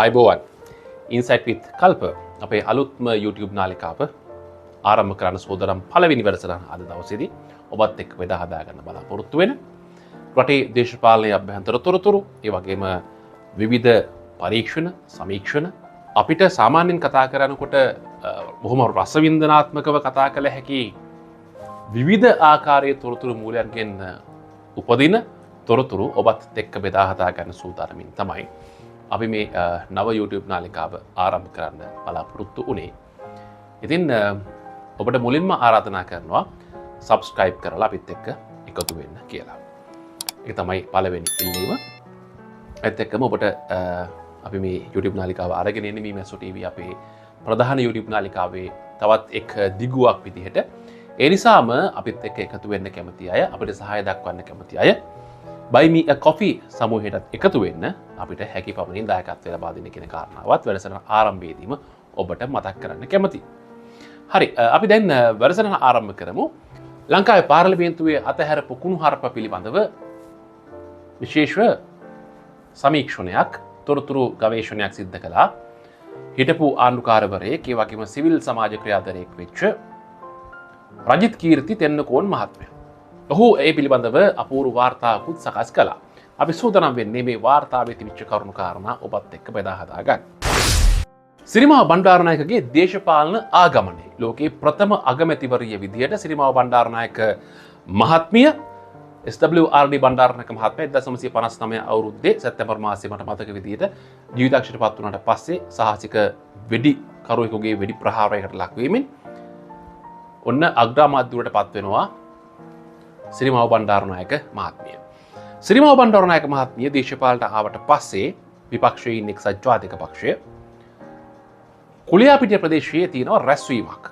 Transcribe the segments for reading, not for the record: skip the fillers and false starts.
ආයුබෝවන් ඉන්සයිට් විත් කල්ප අපේ අලුත්ම YouTube නාලිකාව ආරම්භ කරන්න සෝදරම් පළවෙනි වැඩසටහන අද දවසේදී ඔබත් එක්ක බෙදා හදා ගන්න බලාපොරොත්තු වෙන රටේ දේශපාලනයේ අභ්‍යන්තර තොරතුරු ඒ වගේම විවිධ පරීක්ෂණ සමීක්ෂණ අපිට සාමාන්‍යයෙන් කතා කරනකොට බොහොම රසවින්දනාත්මකව කතා කළ හැකි විවිධ ආකාරයේ තොරතුරු මූලයන්ගෙන් උපදින තොරතුරු ඔබත් එක්ක බෙදා හදා ගන්න සූදානමින් තමයි අපි මේ නව YouTube නාලිකාව ආරම්භ කරන්න බලාපොරොත්තු වුණේ. ඉතින් ඔබට මුලින්ම ආරාධනා කරනවා subscribe කරලා අපිත් එක්ක එකතු වෙන්න කියලා. ඒක තමයි පළවෙනි ඉල්ලීම. ඒත් එක්කම ඔබට අපි මේ YouTube නාලිකාව අරගෙන ඉන්නේ මේ මැසෝ TV අපේ ප්‍රධාන YouTube නාලිකාවේ තවත් එක් දිගුවක් විදිහට. ඒ නිසාම අපිත් එක්ක එකතු වෙන්න කැමති අය, අපිට සහාය දක්වන්න කැමති අය Buy Me a Coffee සමූහයටත් එකතු වෙන්න අපිට හැකි පමණින් දායකත්වය ලබා දෙන්න කියන කාරණාවත් වැඩසටහන ආරම්භයේදීම ඔබට මතක් කරන්න කැමතියි. හරි, අපි දැන් වැඩසටහන ආරම්භ කරමු. ලංකාවේ පාර්ලිමේන්තුවේ අතහැරපු කුණුහරුප පිළිබඳව විශේෂ සමීක්ෂණයක්, තොරතුරු ගවේෂණයක් සිද්ධ කළා. හිටපු ආණ්ඩුකාරවරයෙක්, ඒ වගේම සිවිල් සමාජ ක්‍රියාධරයෙක් වෙච්ච රජිත් කීර්ති තෙන්නකෝන් මහත්මයා. ඔහු ඒ පිළිබඳව අපූර්ව වාර්තාවකුත් සකස් කළා. අපි සූදානම් වෙන්නේ මේ වාර්තාවේ තිබිච්ච කරුණු කාරණා ඔබත් එක්ක බෙදා හදා ගන්න. සිරිමාව බණ්ඩාරනායකගේ දේශපාලන ආගමනය. ලෝකයේ ප්‍රථම අගමැතිවරිය විදිහට සිරිමාව බණ්ඩාරනායක මහත්මිය SWRD බණ්ඩාරනායක මහත්මයා 1959 අවුරුද්දේ සැප්තැම්බර් මාසයේ මට මතක විදිහට ජීවිතාක්ෂයට පත් වුණාට පස්සේ සාහසික වෙඩි කරුවෙකුගේ වෙඩි ප්‍රහාරයකට ලක් වීමෙන් ඔන්න අග්‍රාමාත්‍යවරට පත් වෙනවා සිරිමාව බණ්ඩාරනායක මහත්මිය. සිරිමාව බණ්ඩාරනායක මහත්මිය දේශපාලනයට ආවට පස්සේ විපක්ෂයේ එක්සත් ජාතික පක්ෂය කුලියාපිටිය ප්‍රදේශයේ තියෙනවා රැස්වීමක්.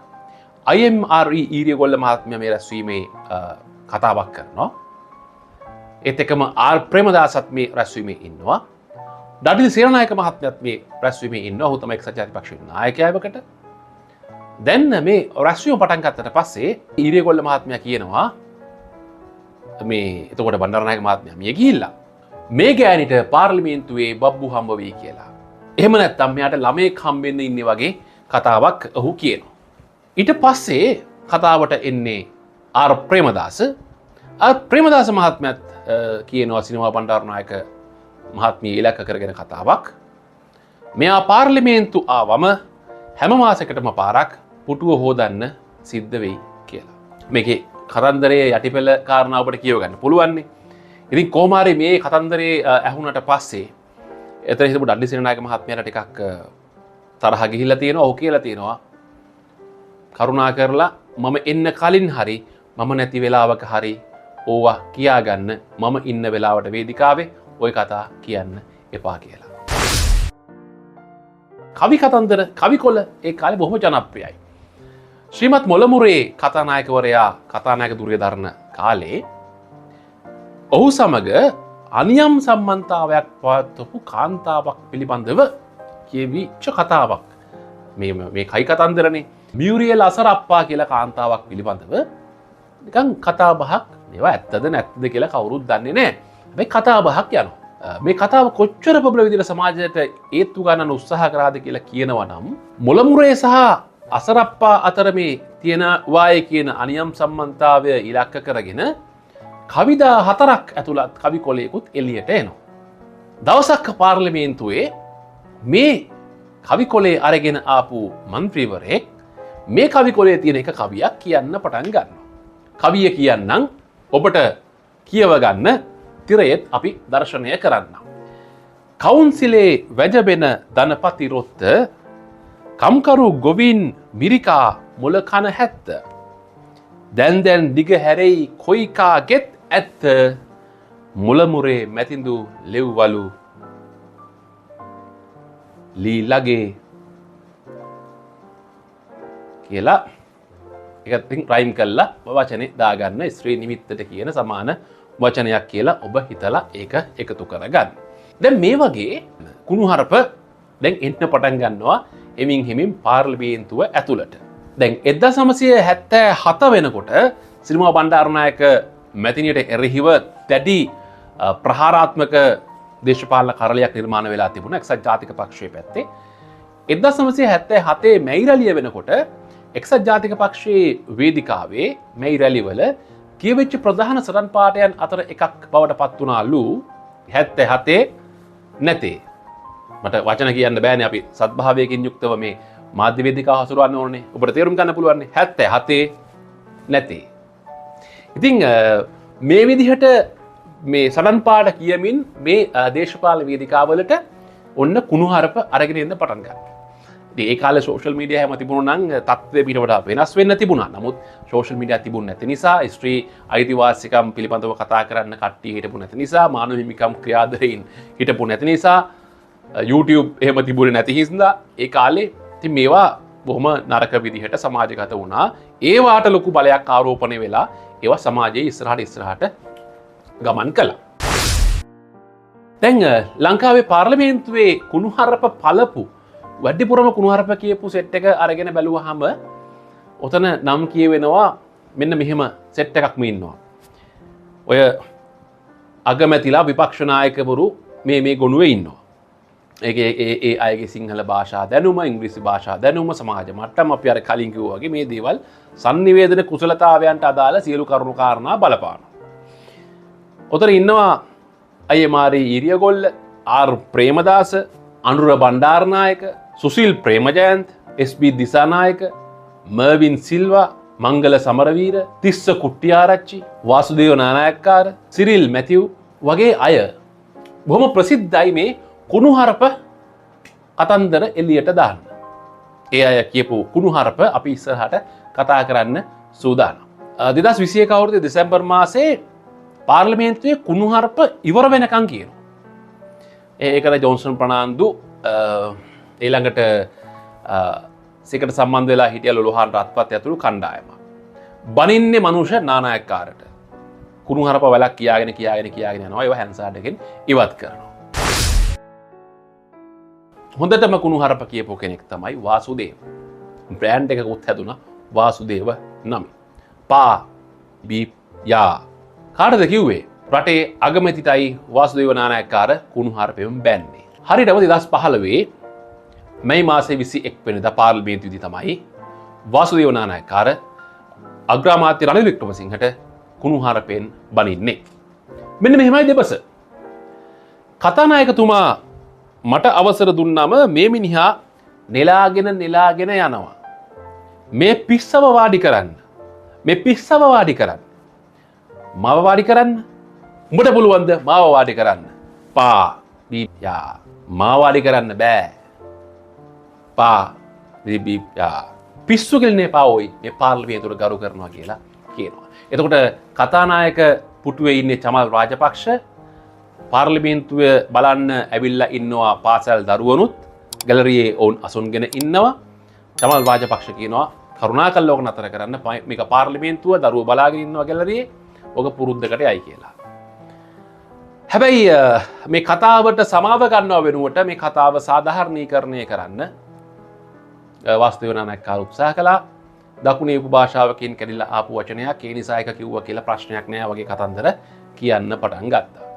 IMRE ඊරියගොල්ල මහත්මිය මේ රැස්වීමේ කතාවක් කරනවා. ඒත් එක්කම ආර් ප්‍රේමදාසත් මේ රැස්වීමේ ඉන්නවා. ඩඩිල් සේනානායක මහත්මයාත් මේ රැස්වීමේ ඉන්නවා. ඔහු තමයි එක්සත් ජාතික පක්ෂයේ නායකයාවකට. දැන් මේ රැස්වීම පටන් ගත්තට පස්සේ ඊරියගොල්ල මහත්මයා කියනවා මේ එතකොට බණ්ඩාරනායක මහත්මයා මිය ගිහිල්ලා මේ ගෑනිට පාර්ලිමේන්තුවේ බබ්බු හම්බ වෙයි කියලා. එහෙම නැත්නම් මෙයාට ළමයෙක් හම්බෙන්න ඉන්නේ වගේ කතාවක් ඔහු කියනවා. ඊට පස්සේ කතාවට එන්නේ ආර් ප්‍රේමදාස. ආර් ප්‍රේමදාස මහත්මයාත් කියනවා සිරිමාව බණ්ඩාරනායක මහත්මිය ඉලක්ක කරගෙන කතාවක්. මෙයා පාර්ලිමේන්තු ආවම හැම මාසයකටම පාරක් පුටුව හොදන්න සිද්ධ වෙයි කියලා. මේකේ කතන්දරයේ යටිපෙළ කාරණා ඔබට කියව ගන්න පුළුවන්නේ. ඉතින් කොහොම හරි මේ කතන්දරේ ඇහුණට පස්සේ එතන හිටපු ඩඩ්ලි සේනානායක මහත්මයාට ටිකක් තරහ ගිහිල්ලා තියෙනවා. ඔහු කියලා තියෙනවා කරුණා කරලා මම එන්න කලින් හරි මම නැති වෙලාවක හරි ඕවා කියාගන්න, මම ඉන්න වෙලාවට වේදිකාවේ ওই කතා කියන්න එපා කියලා. කවි කතන්දර, කවිකොළ ඒ කාලේ බොහොම ජනප්‍රියයි. ශ්‍රීමත් මොළමුරේ කතානායකවරයා කතානායක දුර්යදරණ කාලේ ඔහු සමග අනියම් සම්බන්ධතාවයක් පවත්වපු කාන්තාවක් පිළිබඳව කියවිච්ච කතාවක්. මේ කයි කතන්දරනේ. මියුරියල් අසරප්පා කියලා කාන්තාවක් පිළිබඳව නිකන් කතා බහක්. මේවා ඇත්තද නැත්තද කියලා කවුරුත් දන්නේ නැහැ. හැබැයි කතා බහක් යනවා. මේ කතාව කොච්චර ප්‍රබල විදිහට සමාජයට ඒත්තු ගන්න උත්සාහ කරාද කියලා කියනවා නම් මොළමුරේ සහ අසරප්පා අතර මේ තියෙන වායේ කියන අනියම් සම්බන්ධතාවය ඉලක්ක කරගෙන කවිදා 4ක් ඇතුළත් කවි කොළයකුත් එළියට එනවා. දවසක් පාර්ලිමේන්තුවේ මේ කවි කොළේ අරගෙන ආපු මන්ත්‍රීවරයෙක් මේ කවි කොළේ තියෙන එක කවියක් කියන්න පටන් ගන්නවා. කවිය කියන්නම් ඔබට කියව ගන්න තිරයෙත් අපි දර්ශනය කරන්න. කවුන්සිලේ වැජබෙන ධනපති රොත්ත කම්කරු ගොවින් මිරිකා මොල කන හැත්ත. දැන් දිග හැරෙයි කොයිකාගෙත් ඇත්ත මුළමුරේ මැතිඳු ලෙව්වලු ලීලගේ කියලා එකතින් රයිම් කල්ලා වචනේ දාගන්න ස්ත්‍රී නිමිත්තට කියන සමාන වචනයක් කියලා ඔබ හිතලා ඒක එකතු කරගන්න. දැන් මේ වගේ කුණුහරුප දැන් එන්න පටන් ගන්නවා එමින් පාර්ලිමේන්තුව ඇතුළට. දැන් 1977 වෙනකොට සිරිමාව බණ්ඩාරනායක මැතිනියට එරෙහිව දැඩි ප්‍රහාරාත්මක දේශපාලන කරලයක් නිර්මාණ වෙලා තිබුණා එක්සත් ජාතික පක්ෂයේ පැත්තේ. 1977 මැයි රැළිය වෙනකොට එක්සත් ජාතික පක්ෂයේ වේදිකාවේ මැයි රැළිවල කියවෙච්ච ප්‍රධාන සටන් පාඨයන් අතර එකක් බවට පත් වුණාලු 77 නැතේ. මට වචන කියන්න බෑනේ අපි සත්භාවයකින් යුක්තව මේ මාධ්‍ය වේදිකාව හසුරවන්න ඕනේ. ඔබට තේරුම් ගන්න පුළුවන් 77 නැතේ. ඉතින් මේ විදිහට මේ සටන් පාඨ කියමින් මේ දේශපාලන වේදිකාවලට ඔන්න කුණුහරුප අරගෙන එන්න පටන් ගත්තා. ඉතින් ඒ කාලේ සෝෂල් මීඩියා හැම තිබුණා නම් තත්ත්වය පිට වඩා වෙනස් වෙන්න තිබුණා. නමුත් සෝෂල් මීඩියා තිබුණ නැති නිසා ස්ත්‍රී අයිතිවාසිකම් පිළිබඳව කතා කරන්න කට්ටිය හිටපු නැති නිසා මානව හිමිකම් ක්‍රියාධරයින් හිටපු නැති නිසා YouTube එහෙම තිබුණේ නැති හින්දා ඒ කාලේ ඉතින් මේවා බොහොම නරක විදිහට සමාජගත වුණා. ඒවාට ලොකු බලයක් ආරෝපණය වෙලා ඒවා සමාජයේ ඉස්සරහට ගමන් කළා. දැන් ලංකාවේ පාර්ලිමේන්තුවේ කුණුහරුප පළපු වැඩිපුරම කුණුහරුප කියපු සෙට් එක අරගෙන බැලුවහම ඔතන නම් කියවෙනවා මෙන්න මෙහෙම සෙට් එකක්ම ඉන්නවා. ඔය අගමැතිලා විපක්ෂ නායකවරු මේ ගොනුවේ ඉන්නවා. ඒ අයගේ සිංහල භාෂා දැනුම, ඉංග්‍රීසි භාෂා දැනුම, සමාජ මට්ටම අපි අර කලින් කිව්වා වගේ මේ දේවල් sannivedana කුසලතාවයන්ට අදාළ සියලු කරුණු කාරණා බලපානවා. ඔතන ඉන්නවා අයමාරි ඊරියගොල්ල, R Premadasa, Anura Bandaranaike, Susil Premajayantha, SB Dissanayake, Mervyn Silva, Mangala Samaraweera, Tissa කුට්ටිආරච්චි, Vasudeva Nanayakkara, Cyril Matthew වගේ අය බොහොම ප්‍රසිද්ධයි මේ කුණුහරුප කතන්දර එළියට දාන්න. ඒ අය කියපු කුණුහරුප අපි ඉස්සරහට කතා කරන්න සූදානම්. 2021 අවුරුද්දේ දෙසැම්බර් මාසයේ පාර්ලිමේන්තුවේ කුණුහරුප ඉවර වෙනකන් කියනවා. ඒකට ජොන්සන් ප්‍රනාන්දු ඊළඟට සිකට සම්බන්ධ වෙලා හිටිය ලොලොහාන් රත්පත් ඇතුළු කණ්ඩායම. බනින්නේ මනුෂ්‍ය නානායක්කාරට. කුණුහරුප වලක් කියාගෙන යනවා. ඒවා හැන්සාඩ්ගෙන් ඉවත් කරනවා. හොඳටම කුණුහරුප කියපු කෙනෙක් තමයි වාසුදේව. බ්‍රෑන්ඩ් එකකුත් හැදුනා වාසුදේව නමින්. පා බීප් යා කාටද කිව්වේ රටේ අගමැතිටයි වාසුදේව නානායක්කාර කුණුහරුපෙම බැන්නේ. හරියටම 2015 මැයි මාසේ 21 වෙනිදා පාර්ලිමේන්තුවේදී තමයි වාසුදේව නානායක්කාර අග්‍රාමාත්‍ය රනිල් වික්‍රමසිංහට කුණුහරුපෙන් බනින්නේ. මෙන්න මෙහෙමයි දෙබස. කතානායකතුමා මට අවසර දුන්නම මේ මිනිහා නෙලාගෙන යනවා. මේ පිස්සව වාඩි කරන්න. මාව වාඩි කරන්න. උඹට පුළුවන්ද මාව වාඩි කරන්න? පා බීප් යා. මාව වාඩි කරන්න බෑ. පා බීප් යා. පිස්සු කෙල්නේ පාවොයි මේ පාර්ලිමේන්තුවට ගරු කරනවා කියලා කියනවා. එතකොට කතානායක පුටුවේ ඉන්නේ චමල් රාජපක්ෂ පාර්ලිමේන්තුව බලන්න ඇවිල්ලා ඉන්නවා පාසල් දරුවනුත් ගැලරියේ ඔවුන් අසුන්ගෙන ඉන්නවා. චමල් රාජපක්ෂ කියනවා කරුණාකරලා ඕක නතර කරන්න මේක පාර්ලිමේන්තුව දරුවෝ බලාගෙන ඉන්නවා ගැලරියේ ඕක පුරුද්දකට යයි කියලා. හැබැයි මේ කතාවට සමාව ගන්නව වෙනුවට මේ කතාව සාධාරණීකරණය කරන්න වාසුදේව නානායක්කාර උත්සාහ කළා. දකුණේ උපභාෂාවකින් කැඩිලා ආපු වචනයක් ඒ නිසා එක කිව්වා කියලා ප්‍රශ්නයක් නෑ වගේ කතන්දර කියන්න පටන් ගත්තා.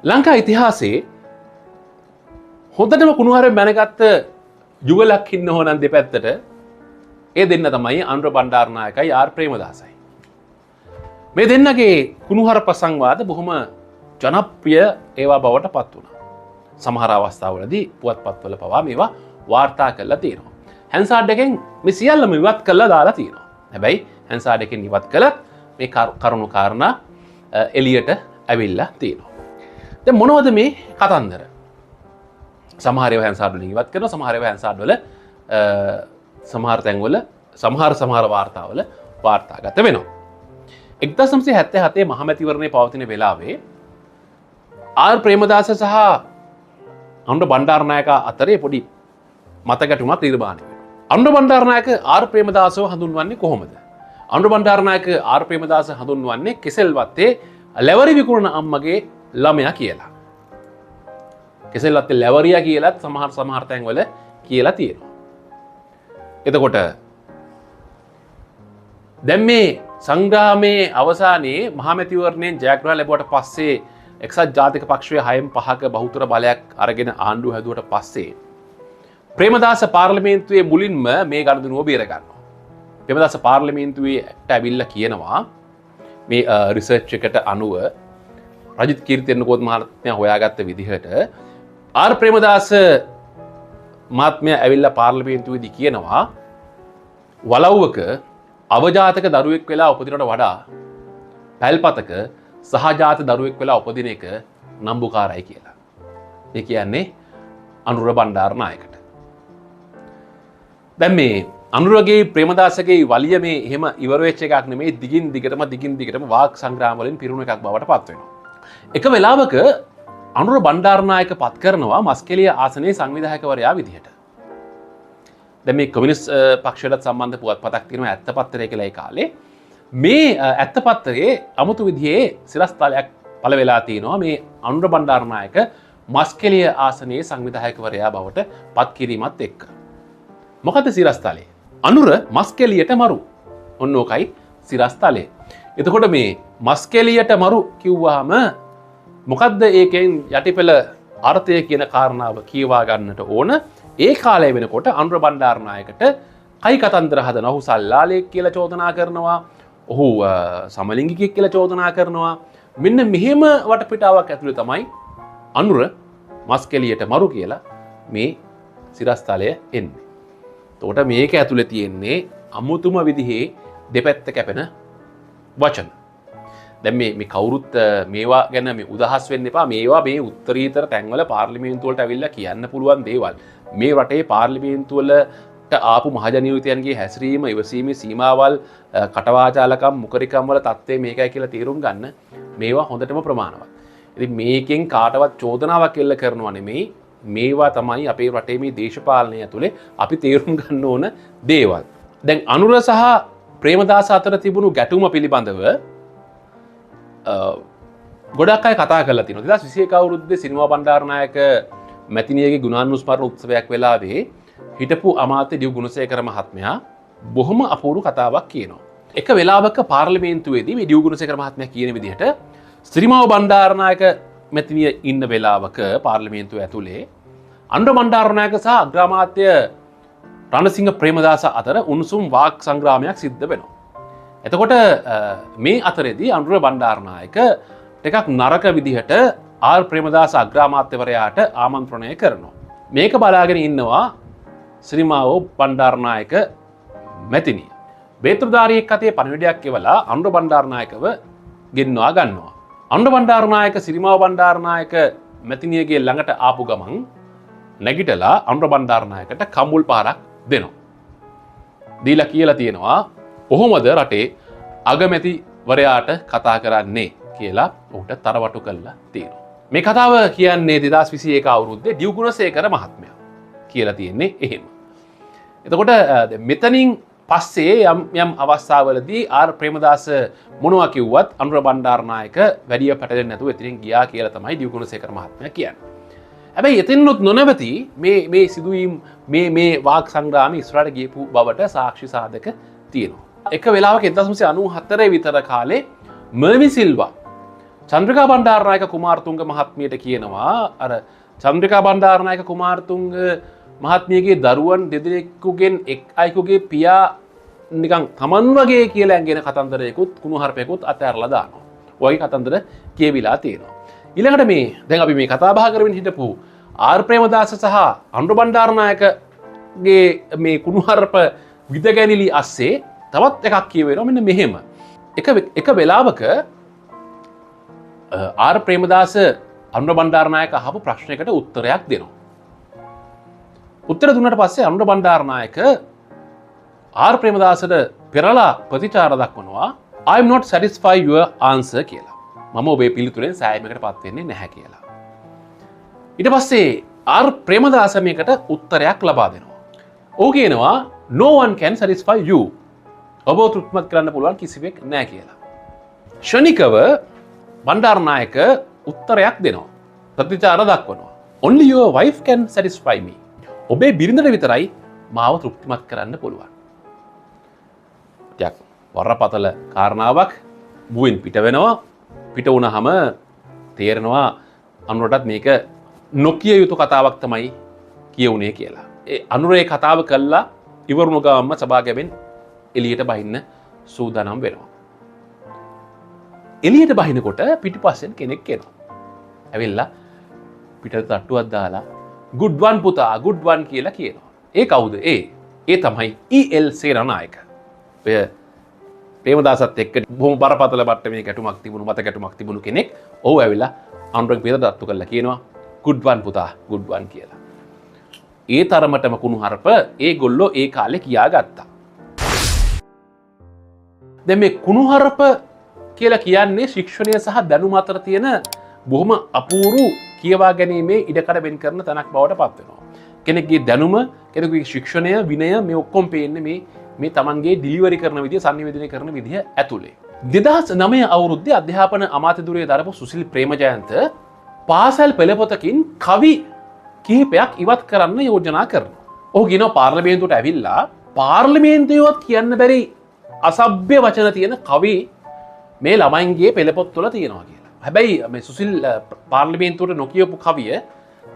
ලංකා ඉතිහාසයේ හොඳටම කුණුහරුපෙන් බැනගත්ත යුගලක් ඉන්න ඕනන් දෙපැත්තට ඒ දෙන්න තමයි අනුර බණ්ඩාරනායකයි ආර් ප්‍රේමදාසයි. මේ දෙන්නගේ කුණුහරුප සංවාද බොහොම ජනප්‍රිය ඒවා බවට පත් වුණා. සමහර අවස්ථාවලදී පුවත්පත්වල පවා මේවා වාර්තා කරලා තියෙනවා. හැන්සාඩ් එකෙන් මේ සියල්ලම ඉවත් කරලා දාලා තියෙනවා. හැබැයි හැන්සාඩ් එකෙන් ඉවත් කළත් මේ කරුණු කාරණා එළියට ඇවිල්ලා තියෙනවා. දැන් මොනවද මේ කතන්දර? සමහර ඒවා හැන්සාඩ් වලින් ඉවත් කරනවා, සමහර ඒවා හැන්සාඩ් වල සමහර තැන්වල සමහර වාර්තාවල වාර්තාගත වෙනවා. 1977 මහමැතිවරණයේ පවතින වෙලාවේ ආර් ප්‍රේමදාස සහ අනුර බණ්ඩාරනායක අතරේ පොඩි මතගැටුමක් නිර්මාණය වෙනවා. අනුර බණ්ඩාරනායක ආර් ප්‍රේමදාසව හඳුන්වන්නේ කොහොමද? අනුර බණ්ඩාරනායක ආර් ප්‍රේමදාස හඳුන්වන්නේ කෙසෙල්වත්තේ ලැවරි විකුණන අම්මගේ ළමයා කියලා. කෙසෙල්වත්තේ ලැවරියා කියලත් සමහර තැන්වල කියලා තියෙනවා. එතකොට දැන් මේ සංග්‍රාමයේ අවසානයේ මහමැතිවරණයෙන් ජයග්‍රහණ ලැබුවට පස්සේ එක්සත් ජාතික පක්ෂයේ 6/5ක බහුතර බලයක් අරගෙන ආණ්ඩුව හැදුවට පස්සේ ප්‍රේමදාස පාර්ලිමේන්තුවේ මුලින්ම මේ ගනුදෙනුව බේර ගන්නවා. ප්‍රේමදාස පාර්ලිමේන්තුවේට ඇවිල්ලා කියනවා මේ රිසර්ච් එකට අනුව රජිත් කීර්තිරත්නකෝත් මහත්මයා හොයාගත්ත විදිහට ආර් ප්‍රේමදාස මහත්මයා ඇවිල්ලා පාර්ලිමේන්තුවේදී කියනවා වලව්වක අවජාතක දරුවෙක් වෙලා උපදිනට වඩා පැල්පතක සහජාත දරුවෙක් වෙලා උපදින එක නම්බුකාරයි කියලා. ඒ කියන්නේ අනුර බණ්ඩාරනායකට. දැන් මේ අනුරගේ ප්‍රේමදාසගේ වලිය මේ එහෙම ඉවර වෙච්ච එකක් නෙමෙයි දිගින් දිගටම වාක් සංග්‍රාම වලින් පිරුණු එකක් බවට පත් වෙනවා. එක වෙලාවක අනුර බණ්ඩාරනායක පත් කරනවා මස්කෙලිය ආසනයේ සංවිධායකවරයා විදිහට. දැන් මේ කොමියුනිස්ට් පක්ෂයට සම්බන්ධ පුවත්පතක් තියෙනවා ඇත්ත පත්තරය කියලා ඒ කාලේ. මේ ඇත්ත පත්තරයේ අමුතු විදිහේ සිරස්තලයක් පළ වෙලා තියෙනවා මේ අනුර බණ්ඩාරනායක මස්කෙලිය ආසනයේ සංවිධායකවරයා බවට පත් කිරීමත් එක්ක. මොකද සිරස්තලේ අනුර මස්කෙලියට මරු. ඔන්න ඕකයි සිරස්තලේ. එතකොට මේ මස්කෙලියට මරු කිව්වහම මොකද්ද ඒකෙන් යටිපෙළ අර්ථය කියන කාරණාව කියවා ගන්නට ඕන. ඒ කාලය වෙනකොට අනුර බණ්ඩාරනායකට කයි කතන්දර හදනවා. ඔහු සල්ලාලයෙක් කියලා චෝදනා කරනවා. ඔහු සමලිංගිකයෙක් කියලා චෝදනා කරනවා. මෙන්න මෙහෙම වටපිටාවක් ඇතුලේ තමයි අනුර මස්කෙලියට මරු කියලා මේ සිරස්තලය එන්නේ. එතකොට මේක ඇතුලේ තියෙන්නේ අමුතුම විදිහේ දෙපැත්ත කැපෙන වචන. දැන් මේ කවුරුත් මේවා ගැන මේ උදහස් වෙන්න එපා. මේවා මේ උත්තරීතර තැන්වල පාර්ලිමේන්තුව වලට ඇවිල්ලා කියන්න පුළුවන් දේවල්. මේ රටේ පාර්ලිමේන්තුව වලට ආපු මහජනීයතයන්ගේ හැසිරීම ඉවසීමේ සීමාවල් කටවාචාලකම් මුකරිකම් වල තත්ත්වය මේකයි කියලා තීරුම් ගන්න මේවා හොඳටම ප්‍රමාණවත්. ඉතින් මේකෙන් කාටවත් චෝදනාවක් එල්ල කරනවා නෙමෙයි. මේවා තමයි අපේ රටේ මේ දේශපාලනය ඇතුලේ අපි තීරුම් ගන්න ඕන දේවල්. දැන් අනුර සහ ප්‍රේමදාස අතර තිබුණු ගැටුම පිළිබඳව ගොඩක් අය කතා කරලා තියෙනවා. 2021 අවුරුද්දේ සිරිමා බණ්ඩාරනායක මැතිනියගේ ගුණානුස්මරණ උත්සවයක් වෙලාවේ හිටපු අමාත්‍ය ඩිව් ගුණසේකර මහත්මයා බොහොම අපූර්ව කතාවක් කියනවා. එක වෙලාවක පාර්ලිමේන්තුවේදී මේ ඩිව් ගුණසේකර මහත්මයා කියන විදිහට සිරිමා බණ්ඩාරනායක මැතිනිය ඉන්න වෙලාවක පාර්ලිමේන්තුව ඇතුලේ අනුර බණ්ඩාරනායක සහ අග්‍රාමාත්‍ය රණසිංහ ප්‍රේමදාස අතර උණුසුම් වාක් සංග්‍රාමයක් සිද්ධ වෙනවා. එතකොට මේ අතරේදී අනුර බණ්ඩාරනායක ටිකක් නරක විදිහට ආර් ප්‍රේමදාස අග්‍රාමාත්‍යවරයාට ආමන්ත්‍රණය කරනවා. මේක බලාගෙන ඉන්නවා සිරිමාවෝ බණ්ඩාරනායක මැතිනිය. බේත්‍රධාරියෙක් අතේ පණිවිඩයක් එවලා අනුර බණ්ඩාරනායකව ගෙන්වා ගන්නවා. අනුර බණ්ඩාරනායක සිරිමාව බණ්ඩාරනායක මැතිනියගේ ළඟට ආපු ගමන් නැගිටලා අනුර බණ්ඩාරනායකට කම්බුල් පාරක් දෙනවා. දීලා කියලා තියෙනවා කොහොමද රටේ අගමැතිවරයාට කතා කරන්නේ කියලා ඔහුට තරවටු කළා තියෙනවා. මේ කතාව කියන්නේ 2021 අවුරුද්දේ ඩිව් ගුණසේකර මහත්මයා කියලා තියෙන්නේ එහෙම. එතකොට මෙතනින් පස්සේ යම් අවස්ථාවලදී ආර් ප්‍රේමදාස මොනවා කිව්වත් අනුර බණ්ඩාරනායක වැඩිය පැටලෙන්නේ නැතුව එතනින් ගියා කියලා තමයි ඩිව් ගුණසේකර මහත්මයා කියන්නේ. හැබැයි එතනොත් නොනවති මේ සිදුවීම් මේ වාක් සංග්‍රාමයේ ඉස්සරහට ගියපු බවට සාක්ෂි සාධක තියෙනවා. එක වෙලාවක 1994 විතර කාලේ මර්වින් සිල්වා චන්ද්‍රිකා බණ්ඩාරනායක කුමාරතුංග මහත්මියට කියනවා අර චන්ද්‍රිකා බණ්ඩාරනායක කුමාරතුංග මහත්මියගේ දරුවන් දෙදෙනෙකුගෙන් එක් අයෙකුගේ පියා නිකන් තමන් වගේ කියලා ඇඟෙන කතන්දරයකුත් කුණුහරුපයකුත් අතහැරලා දානවා. ඔයගේ කතන්දර කියවිලා තියෙනවා. ඊළඟට මේ දැන් අපි මේ කතා බහ කරමින් හිටපු ආර් ප්‍රේමදාස සහ අනුර බණ්ඩාරනායකගේ මේ කුණුහරුප විදගැනිලි අස්සේ තවත් එකක් කියවෙනවා මෙන්න මෙහෙම. එක වෙලාවක ආර් ප්‍රේමදාස අනුර බණ්ඩාරනායක අහපු ප්‍රශ්නයකට උත්තරයක් දෙනවා. උත්තර දුන්නට පස්සේ අනුර බණ්ඩාරනායක ආර් ප්‍රේමදාසට පෙරලා ප්‍රතිචාර දක්වනවා I am not satisfied your answer කියලා. මම ඔබේ පිළිතුරෙන් සෑයීමකට පත් වෙන්නේ නැහැ කියලා. ඊට පස්සේ ආර් ප්‍රේමදාස මේකට උත්තරයක් ලබා දෙනවා. ඔහු කියනවා no one can satisfy you. ඔබ තෘප්තිමත් කරන්න පුළුවන් කිසිවෙක් නැහැ කියලා. ෂණිකව බණ්ඩාරනායක උත්තරයක් දෙනවා. ප්‍රතිචාර දක්වනවා. Only your wife can satisfy me. ඔබේ බිරිඳට විතරයි මාව තෘප්තිමත් කරන්න පුළුවන්. ටිකක් වරපතල කාරණාවක් මුවෙන් පිට වෙනවා. පිට වුණාම තේරෙනවා අනුරටත් මේක නොකිය යුතු කතාවක් තමයි කියුනේ කියලා. ඒ අනුරේ කතාව කළා ඉවරුණු ගාමම සභාගමෙන් එළියට බහින්න සූදානම් වෙනවා. එළියට බහිනකොට පිටිපස්සෙන් කෙනෙක් එනවා. ඇවිල්ලා පිටට තට්ටුවක් දාලා good one පුතා good one කියලා කියනවා. ඒ කවුද? ඒ තමයි E.L. සේනානායක. ඔය ප්‍රේමදාසත් එක්ක බොහොම බරපතල මට්ටමේ ගැටුමක් තිබුණු මත ගැටුමක් තිබුණු කෙනෙක්. ඔහු ඇවිල්ලා අනුරගේ පිටට තට්ටු කරලා කියනවා good one පුතා good one කියලා. ඒ තරමටම කුණුහරුප ඒගොල්ලෝ ඒ කාලේ කියාගත්තා. දැන් මේ කුණුහරුප කියලා කියන්නේ ශික්ෂණය සහ දැනුම අතර තියෙන බොහොම අපූරු කියවා ගැනීමේ ඉඩකඩ වෙන් කරන තැනක් බවට පත් වෙනවා. කෙනෙක්ගේ දැනුම, කෙනෙකුගේ ශික්ෂණය, විනය මේ ඔක්කොම පේන්නේ මේ Tamanගේ ඩිලිවරි කරන විදිය, sannivedana කරන විදිය ඇතුලේ. 2009 අවුරුද්දේ අධ්‍යාපන අමාත්‍යදුරේ දරපු සුසිල් ප්‍රේමජයන්ත පාසල් පෙළපොතකින් කවි කිහිපයක් ඉවත් කරන්න යෝජනා කරනවා. ඔහු කියනවා පාර්ලිමේන්තුවට ඇවිල්ලා පාර්ලිමේන්තුවේවත් කියන්න බැරි අසභ්‍ය වචන තියෙන කවි මේ ළමයින්ගේ පෙළපොත් තුළ තියෙනවා කියලා. හැබැයි මේ සුසිල් පාර්ලිමේන්තුවට නොකියපු කවිය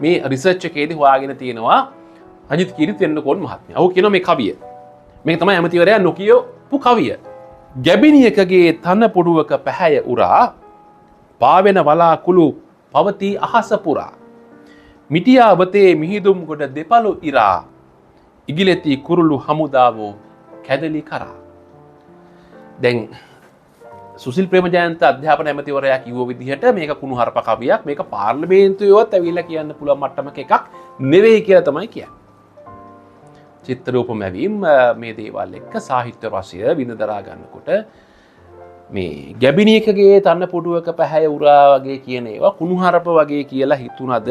මේ රිසර්ච් එකේදී හොයාගෙන තියෙනවා අජිත් කීරිත් වෙන්නකෝන් මහත්මයා. ඔහු කියනවා මේ කවිය. මේක තමයි ඇමතිවරයා නොකියපු කවිය. ගැබිනියකගේ තන පුඩුවක පැහැය උරා පාවෙන වලාකුළු පවති අහස පුරා. මිටියාවතේ මිහිදුම් ගොඩ දෙපළු ඉරා ඉගිලෙති කුරුළු හමුදාවෝ කැදලි කරා. දැන් සුසිල් ප්‍රේමජයන්ත අධ්‍යාපන ඇමතිවරයා කිව්ව විදිහට මේක කුණුහරුප කවියක්, මේක පාර්ලිමේන්තුවේවත් ඇවිල්ලා කියන්න පුළුවන් මට්ටමක එකක් නෙවෙයි කියලා තමයි කියන්නේ. චිත්‍රරූප මැවීම් මේ දේවල් එක්ක සාහිත්‍ය රසය විඳදරා ගන්නකොට මේ ගැබිනියකගේ තන්න පුඩුවක පැහැය උරා වගේ කියන ඒවා කුණුහරුප වගේ කියලා හිතුණද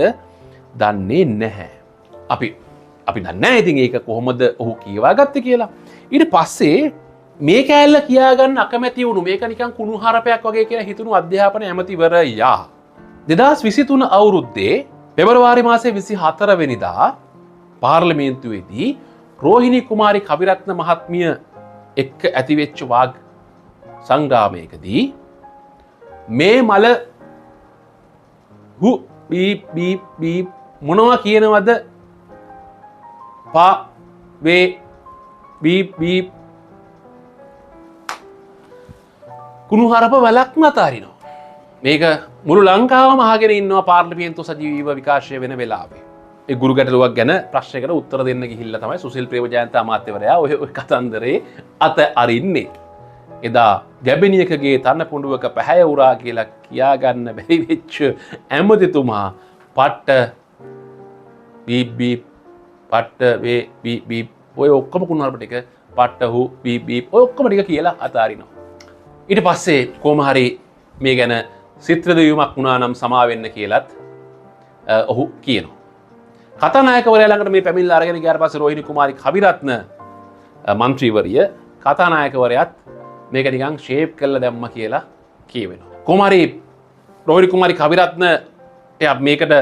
දන්නේ නැහැ. අපි දන්නේ නැහැ ඉතින් ඒක කොහොමද ඔහු කියවා ගත්තේ කියලා. ඊට පස්සේ මේ කෑල්ල කියාගන්න අකමැති වුණු මේක නිකන් කුණුහරුපයක් වගේ කියලා හිතුණු අධ්‍යාපන ඇමතිවරයා 2023 අවුරුද්දේ පෙබරවාරි මාසේ 24 වෙනිදා පාර්ලිමේන්තුවේදී රෝහිණී කුමාරි කවිරත්න මහත්මිය එක්ක ඇතිවෙච්ච වාග් සංග්‍රාමයකදී මේ මල හු බීප් මොනවා කියනවද පා වේ බීප් කුණුහරුප වලක්ම අතාරිනවා. මේක මුළු ලංකාවම අහගෙන ඉන්නවා පාර්ලිමේන්තුව සජීවීව විකාශය වෙන වෙලාවේ. ඒ ගුරු ගැටලුවක් ගැන ප්‍රශ්නයකට උත්තර දෙන්න ගිහිල්ලා තමයි සුසිල් ප්‍රේමජයන්ත අමාත්‍යවරයා ඔය කතන්දරේ අත අරින්නේ. එදා ගැබිනියකගේ තන පුඬුවක පැහැය උරා කියලා කියාගන්න බැරි වෙච්ච ඇමතිතුමා පට්ට බීප් පට්ට වේ බීප් ඔය ඔක්කොම කුණුහරුප ටික පට්ට හු බීප් ඔය ඔක්කොම ටික කියලා අතාරිනවා. ඊට පස්සේ කොහොම හරි මේ ගැන සිත්‍රදවීමක් වුණා නම් සමාවෙන්න කියලත් ඔහු කියනවා. කතානායකවරයා ළඟට මේ පැමිණිල්ල අරගෙන ගියාට පස්සේ රෝහිණී කුමාරි කවිරත්න මන්ත්‍රීවරිය කතානායකවරයාත් මේක නිකන් ෂේප් කරලා දැම්ම කියලා කියවෙනවා. කොහොම හරි රෝහිණී කුමාරි කවිරත්න එයා මේකට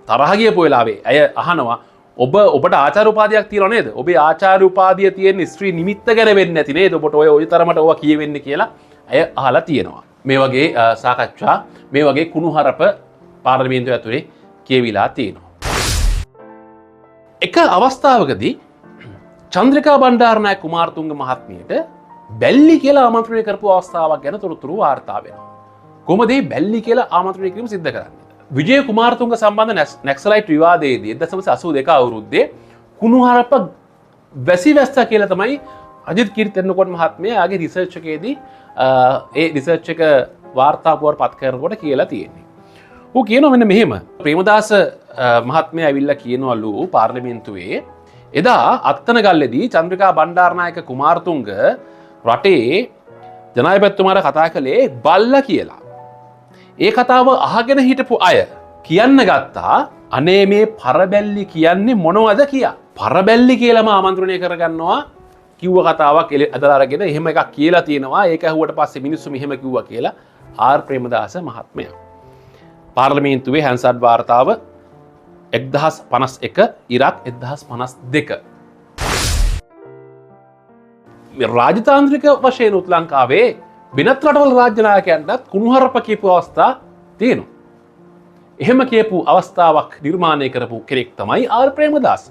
තරහ ගියපු වෙලාවේ ඇය අහනවා ඔබට ආචාර්ය උපාධියක් තියෙනව නේද? ඔබේ ආචාර්ය උපාධිය තියෙන ස්ත්‍රී නිමිත්ත ගැන වෙන්නේ නැති නේද? ඔබට ඔය තරමට ඕවා කියවෙන්නේ කියලා ඇය අහලා තියෙනවා. මේ වගේ සාකච්ඡා මේ වගේ කුණුහරුප පාර්ලිමේන්තුව ඇතුලේ කියවිලා තියෙනවා. එක අවස්ථාවකදී චන්ද්‍රිකා බණ්ඩාරනායක කුමාරතුංග මහත්මියට බැල්ලි කියලා ආමන්ත්‍රණය කරපු අවස්ථාවක් ගැන තොරතුරු වාර්තා වෙනවා. කොහොමද මේ බැල්ලි කියලා ආමන්ත්‍රණය කිරීම සිද්ධ කරන්නේ? විජය කුමාරතුංග සම්බන්ධ නැක්සලයිට් විවාදයේදී 1982 අවුරුද්දේ කුණුහරුප වැසිවැස්ස කියලා තමයි අජිත් කීර්තිතෙන්නකොට මහත්මයාගේ රිසර්ච් එකේදී ඒ රිසර්ච් එක වාර්තාපුවර පත් කරනකොට කියලා තියෙන්නේ. ඌ කියනවා මෙන්න මෙහෙම ප්‍රේමදාස මහත්මයා ඇවිල්ලා කියනවලු පාර්ලිමේන්තුවේ එදා අත්තනගල්ලේදී චන්ද්‍රිකා බණ්ඩාරනායක කුමාරතුංග රටේ ජනාධිපතිතුමාට කතා කළේ බල්ලා කියලා. ඒ කතාව අහගෙන හිටපු අය කියන්න ගත්තා අනේ මේ පරබැල්ලි කියන්නේ මොනවද කියා. පරබැල්ලි කියලාම ආමන්ත්‍රණය කරගන්නවා කිව්ව කතාවක් අදලා අරගෙන එහෙම එකක් කියලා තියෙනවා. ඒක ඇහුවට පස්සේ මිනිස්සු මෙහෙම කිව්වා කියලා ආර් ප්‍රේමදාස මහත්මයා. පාර්ලිමේන්තුවේ හැන්සඩ් වාර්තාව 1051 ඉරක් 1052. රාජතාන්ත්‍රික වශයෙන් උත් ලංකාවේ වෙනත් රටවල් රාජ්‍ය නායකයන්ටත් කුණුහරුප කියපු අවස්ථා තියෙනවා. එහෙම කියපු අවස්ථාවක් නිර්මාණය කරපු කෙනෙක් තමයි ආර් ප්‍රේමදාස.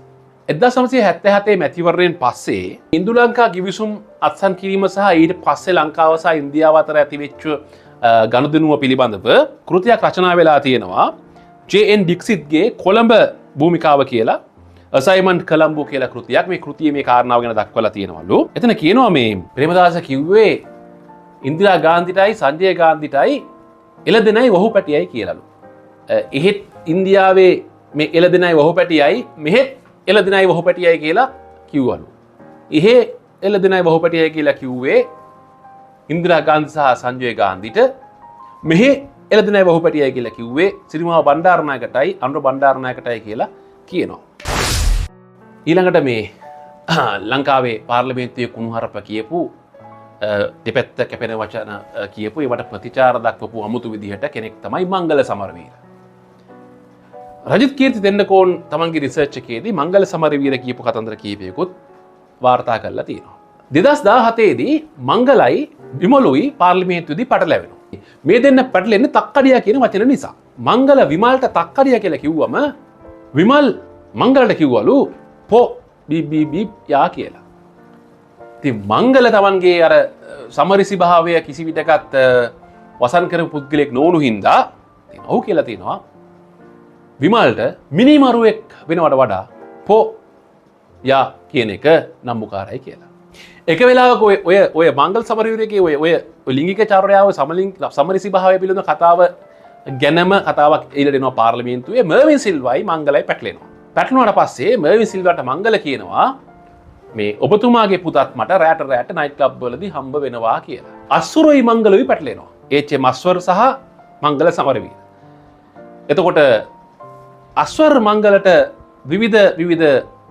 1977 මැතිවරණයෙන් පස්සේ ඉන්දු ලංකා ගිවිසුම් අත්සන් කිරීම සහ ඊට පස්සේ ලංකාව සහ ඉන්දියාව අතර ඇතිවෙච්ච ගනුදෙනුව පිළිබඳව කෘතියක් රචනා වෙලා තියෙනවා. ජේ.එන්. ඩික්සිත්ගේ කොළඹ භූමිකාව කියලා අසයින්මන්ට් කොළඹ කියලා කෘතියක්. මේ කෘතියේ මේ කාරණාව ගැන දක්වලා තියෙනවලු. එතන කියනවා මේ ප්‍රේමදාස කිව්වේ ඉන්දිරා ගාන්ධිටයි සංජය ගාන්ධිටයි එළදෙනයි වහුපැටියයි කියලාලු. එහෙත් ඉන්දියාවේ මේ එළදෙනයි වහුපැටියයි මෙහෙත් එළදෙනයි වහුපැටියයි කියලා කිව්වලු. එහෙ එළදෙනයි වහුපැටියයි කියලා කිව්වේ ඉන්දිරා ගාන්ධි සහ සංජය ගාන්ධිට, මෙහෙ එළදෙනයි වහුපැටියයි කියලා කිව්වේ සිරිමාව බණ්ඩාරනායකටයි අනුර බණ්ඩාරනායකටයි කියලා කියනවා. ඊළඟට මේ ලංකාවේ පාර්ලිමේන්තුවේ කුණුහරුප කියපු දෙපැත්ත කැපෙන වචන කියපු ඒවට ප්‍රතිචාර දක්වපු අමුතු විදිහට කෙනෙක් තමයි මංගල සමරවීර. රජිත් කීර්ති දෙන්නකෝන් තමන්ගේ රිසර්ච් එකේදී මංගල සමරවීර කියපු කතන්දර කීපයකුත් වාර්තා කරලා තියෙනවා. 2017 දී මංගලයි විමලුයි පාර්ලිමේන්තුවේදී පටලැවෙනවා. මේ දෙන්න පැටලෙන්නේ තක්කඩියා කියන වචන නිසා. මංගල විමල්ට තක්කඩියා කියලා කිව්වම විමල් මංගලට කිව්වලු පො බීබීබී යා කියලා. ඉතින් මංගල තමන්ගේ අර සමරිසි භාවය කිසි විටකත් වසන් කරපු පුද්ගලෙක් නොවුණු හින්දා ඔව් කියලා තියෙනවා. විමල්ට මිනිමරුවෙක් වෙනවට වඩා පො යා කියන එක නම්බුකාරයි කියලා. එක වෙලාවක ඔය මංගල සමරවීරගේ ඔය ලිංගික චර්යාව සමරිසි භාවය පිළිබඳ කතාව ගැනම කතාවක් ඊළඟ දෙනවා පාර්ලිමේන්තුවේ. මර්වින් සිල්වයි මංගලයි පැටලෙනවා. පැටලුණාට පස්සේ මර්වින් සිල්වට මංගල කියනවා මේ ඔබතුමාගේ පුතත් මට රෑට නයිට් ක්ලබ් වලදී හම්බ වෙනවා කියලා. අස්සුරයි මංගලයි පැටලෙනවා. එච්.එම්. අස්වර් සහ මංගල සමරවීර. එතකොට අස්වර් මංගලට විවිධ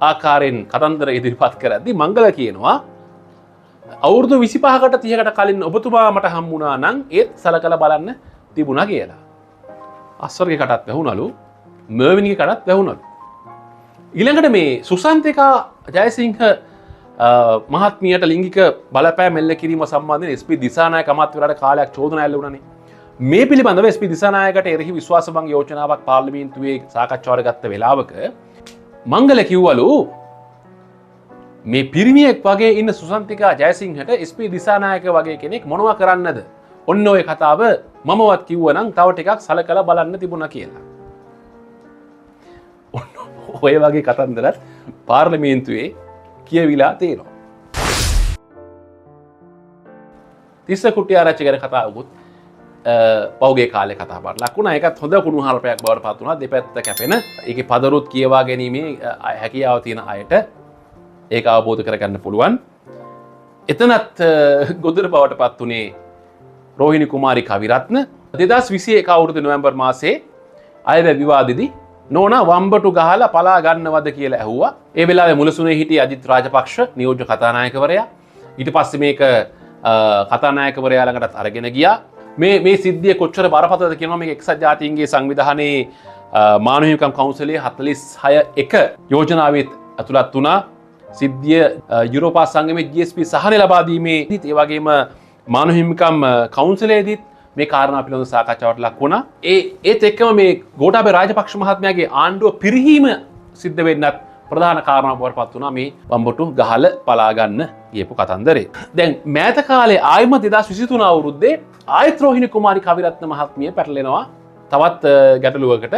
ආකාරයෙන් කතන්දර ඉදිරිපත් කරද්දී මංගල කියනවා අවුරුදු 25කට 30කට කලින් ඔබතුමා මට හම්බුණා නම් ඒත් සලකලා බලන්න තිබුණා කියලා. අස්වර්ගේ කටත් වැහුණලු, මර්වින්ගේ කටත් වැහුණලු. ඊළඟට මේ සුසන්තිකා ජයසිංහ මහත්මියට ලිංගික බලපෑම එල්ල කිරීම සම්බන්ධයෙන් එස්.පී. දිසානායක අමාත්‍යවරයාට කාලයක් චෝදනා එල්ල වුණානේ. මේ පිළිබඳව එස්.පී. දිසානායකට එරෙහි විශ්වාසභංග යෝජනාවක් පාර්ලිමේන්තුවේ සාකච්ඡාවට ගත්ත වෙලාවක මංගල කිව්වලු මේ පිරිමියෙක් වගේ ඉන්න සුසන්තිකා ජයසිංහට එස්.පී. දිසානායක වගේ කෙනෙක් මොනවා කරන්නද? ඔන්න ඔය කතාව මමවත් කිව්වනම් තව ටිකක් සලකලා බලන්න තිබුණා කියලා. ඔය වගේ කතන්දරත් පාර්ලිමේන්තුවේ කියවිලා තියෙනවා. තිස්ස කුට්ටිආරච්චි ගැන කතාවකුත් පෞගේ කාලේ කතා බාට ලකුණා. ඒකත් හොඳ කුණුහරුපයක් බවට පත් වුණා. දෙපැත්ත කැපෙන ඒකේ පදරුත් කියවා ගැනීමේ හැකියාව තියෙන අයට ඒක අවබෝධ කරගන්න පුළුවන්. එතනත් ගොදුර බවට පත් වුණේ රෝහිණි කුමාරි කවිරත්න 2021 අවුරුදු නොවැම්බර් මාසයේ අයවැය විවාදෙදී නෝනා වම්බටු ගහලා පලා ගන්නවද කියලා ඇහුවා. ඒ වෙලාවේ මුලසුනේ හිටියේ අජිත් රාජපක්ෂ නියෝජ්‍ය කතානායකවරයා. ඊට පස්සේ මේක කතානායකවරයා ළඟටත් අරගෙන ගියා. මේ සිද්ධිය කොච්චර බරපතලද කියනවා මේක එක්සත් ජාතීන්ගේ සංවිධානයේ මානව හිමිකම් කවුන්සිලයේ 46.1 යෝජනාවේ ඇතුළත් වුණා. සිද්ධිය යුරෝපා සංගමයේ GSP සහනය ලබා දීමේ ඒ වගේම මානව හිමිකම් කවුන්සිලයේදීත් මේ කාරණා පිළිබඳව සාකච්ඡාවට ලක් වුණා. ඒත් එක්කම මේ ගෝඨාභය රාජපක්ෂ මහත්මයාගේ ආණ්ඩුව පිරිහීම සිද්ධ වෙන්නත් ප්‍රධාන කාරණාවක් බවට පත් වුණා මේ වම්බටු ගහල පලා ගන්න කියපු කතන්දරේ. දැන් මෑත කාලේ ආයම 2023 අවුරුද්දේ ආයත් රෝහිණි කුමාරි කවිරත්න මහත්මිය පැටලෙනවා තවත් ගැටලුවකට.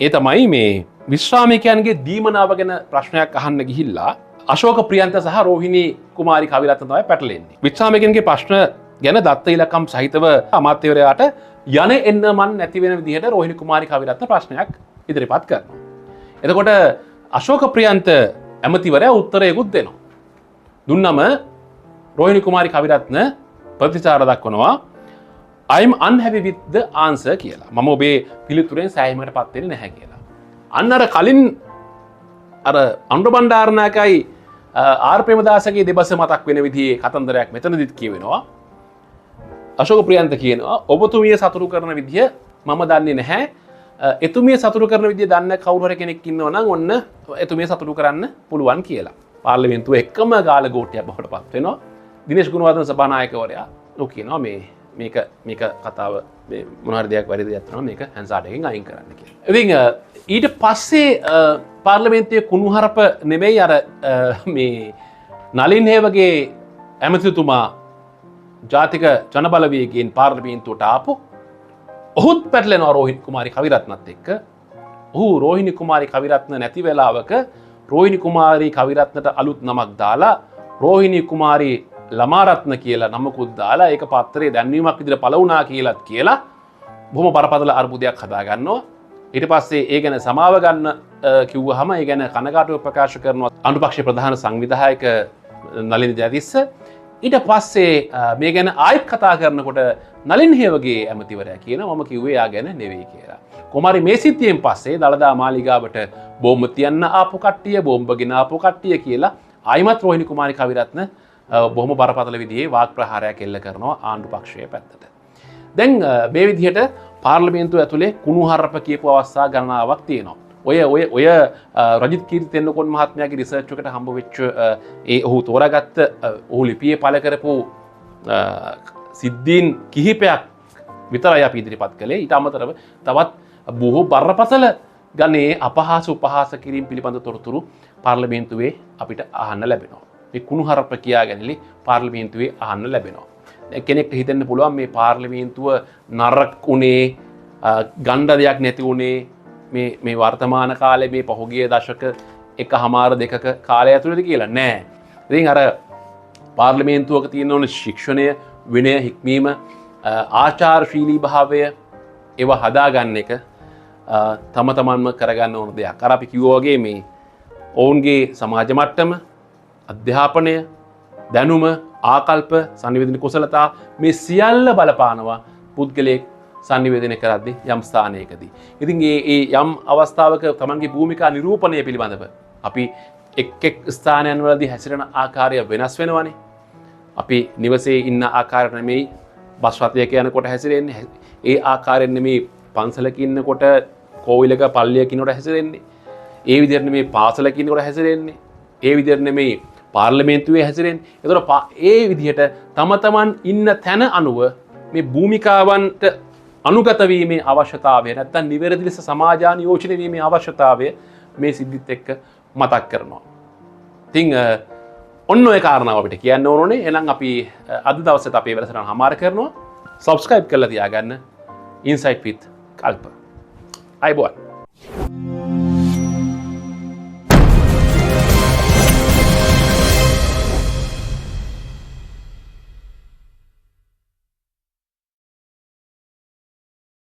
ඒ තමයි මේ විශ්‍රාමිකයන්ගේ දීමනාව ගැන ප්‍රශ්නයක් අහන්න ගිහිල්ලා අශෝක ප්‍රියන්ත සහ රෝහිණි කුමාරි කවිරත්න තමයි පැටලෙන්නේ. විශ්‍රාමිකයන්ගේ ප්‍රශ්න ගැන දත්ත ඉලක්කම් සහිතව අමාත්‍යවරයාට යන එන්න මන් නැති වෙන විදිහට රෝහිණි කුමාරි කවිරත්න ප්‍රශ්නයක් ඉදිරිපත් කරනවා. එතකොට අශෝක ප්‍රියන්ත ඇමතිවරයා උත්තරයකුත් දෙනවා. දුන්නම රෝහිණි කුමාරි කවිරත්න ප්‍රතිචාර දක්වනවා I'm unhappy with the answer කියලා. මම ඔබේ පිළිතුරෙන් සෑහීමකට පත් වෙන්නේ නැහැ කියලා. අන්න අර කලින් අර අනුර බණ්ඩාරනායකයි ආර් ප්‍රේමදාසගේ දෙබස මතක් වෙන විදිහේ කතන්දරයක් මෙතනදිත් කියවෙනවා. අශෝක ප්‍රියන්ත කියනවා ඔබතුමිය සතුරු කරන විදිහ මම දන්නේ නැහැ. එතුමිය සතුරු කරන විදිහ දන්න කවුරු හරි කෙනෙක් ඉන්නවා නම් ඔන්න එතුමිය සතුරු කරන්න පුළුවන් කියලා. පාර්ලිමේන්තුවේ එකම ගාල ගෝට්ටියක් බවට පත් වෙනවා. දිනේශ් ගුණවර්ධන සභානායකවරයා කියනවා මේක කතාව මොන හරි දෙයක් වැරදි දෙයක් තියෙනවා මේක හැන්සාඩ් එකෙන් අයින් කරන්න කියලා. ඉතින් ඊට පස්සේ පාර්ලිමේන්තුවේ කුණුහරුප නෙමෙයි අර මේ නලින් හේවගේ ඇමතිතුමා ජාතික ජනබලවේගයෙන් පාර්ලිමේන්තුවට ආපු ඔහුත් පැටලෙනවා රෝහිණි කුමාරි කවිරත්නත් එක්ක. ඔහු රෝහිණි කුමාරි කවිරත්න නැති වෙලාවක රෝහිණි කුමාරි කවිරත්නට අලුත් නමක් දාලා රෝහිණි කුමාරි ළමාරත්න කියලා නමකුත් දාලා ඒක පත්තරේ දැන්වීමක් විදිහට පළ වුණා කියලාත් කියලා බොහොම බරපතල අර්බුදයක් හදාගන්නවා. ඊට පස්සේ ඒ ගැන සමාව ගන්න කිව්වහම ඒ ගැන කනගාටුව ප්‍රකාශ කරනවා අනුපක්ෂ ප්‍රධාන සංවිධායක නලින් ජයතිස්ස. ඊට පස්සේ මේ ගැන ආයෙත් කතා කරනකොට නලින් හේවගේ ඇමතිවරයා කියනවා මම කිව්වේ යා ගැන නෙවෙයි කියලා. කොමාරි මේ සිද්ධියෙන් පස්සේ දළදා මාලිගාවට බෝම්බ තියන්න ආපු කට්ටිය බෝම්බ ගෙන ආපු කට්ටිය කියලා ආයිමත් රෝහිණි කුමාරි කවිරත්න බොහොම බරපතල විදිහේ වාග් ප්‍රහාරයක් එල්ල කරනවා ආණ්ඩු පක්ෂයේ පැත්තට. දැන් මේ විදිහට පාර්ලිමේන්තුව ඇතුලේ කුණුහරුප කියපු අවස්ථා ගණනාවක් තියෙනවා. ඔය රජිත් කීර්ති තෙන්නකෝන් මහත්මයාගේ රිසර්ච් එකට හම්බ වෙච්ච ඔහු තෝරාගත්ත ඔහු ලිපියේ පළ කරපු සිද්ධීන් කිහිපයක් විතරයි අපි ඉදිරිපත් කළේ. ඊට අමතරව තවත් බොහෝ බරපතල ගණේ අපහාස උපහාස කිරීම පිළිබඳ තොරතුරු පාර්ලිමේන්තුවේ අපිට අහන්න ලැබෙනවා. මේ කුණුහරුප කියාගැනීමේ පාර්ලිමේන්තුවේ අහන්න ලැබෙනවා. කෙනෙක්ට හිතෙන්න පුළුවන් මේ පාර්ලිමේන්තුව නරක උනේ ගණ්ඩ දෙයක් නැති උනේ මේ වර්තමාන කාලේ මේ පහුගිය දශක එකහමාර දෙකක කාලය ඇතුළත කියලා නෑ. ඉතින් අර පාර්ලිමේන්තුවක තියෙන ඕන ශික්ෂණය විනය හික්මීම ආචාරශීලී භාවය ඒව හදාගන්න එක තම තමන්ම කරගන්න ඕන දෙයක්. අර අපි කිව්වා වගේ මේ ඔවුන්ගේ සමාජ මට්ටම අධ්‍යාපනය දැනුම ආකල්ප සංනිවේදන කුසලතා මේ සියල්ල බලපානවා පුද්ගලයෙක් සංනිවේදනය කරද්දී යම් ස්ථානයකදී. ඉතින් ඒ යම් අවස්ථාවක තමන්ගේ භූමිකා නිරූපණය පිළිබඳව අපි එක් ස්ථානයන් වලදී හැසිරෙන ආකාරය වෙනස් වෙනවනේ. අපි නිවසේ ඉන්න ආකාරයට නෙමෙයි බස් රථයක යනකොට හැසිරෙන්නේ. ඒ ආකාරයෙන් නෙමෙයි පන්සලක ඉන්නකොට කෝවිලක පල්ලියක ඉන්නකොට හැසිරෙන්නේ. ඒ විදිහට නෙමෙයි පාසලක ඉන්නකොට හැසිරෙන්නේ. ඒ විදිහට නෙමෙයි පාර්ලිමේන්තුවේ හැසිරෙන්නේ. ඒතකොට ඒ විදිහට තම තමන් ඉන්න තැන අනුව මේ භූමිකාවන්ට අනුගත වීමේ අවශ්‍යතාවය නැත්නම් නිවැරදි ලෙස සමාජානියෝජනය වීමේ අවශ්‍යතාවය මේ සිද්ධිත් එක්ක මතක් කරනවා. ඉතින් ඔන්න ඔය කාරණාව අපිට කියන්න ඕනේ. එහෙනම් අපි අද දවසේත් අපේ වැඩසටහන හමාර කරනවා. subscribe කරලා තියාගන්න Insight with Kalpa. අයබෝන්.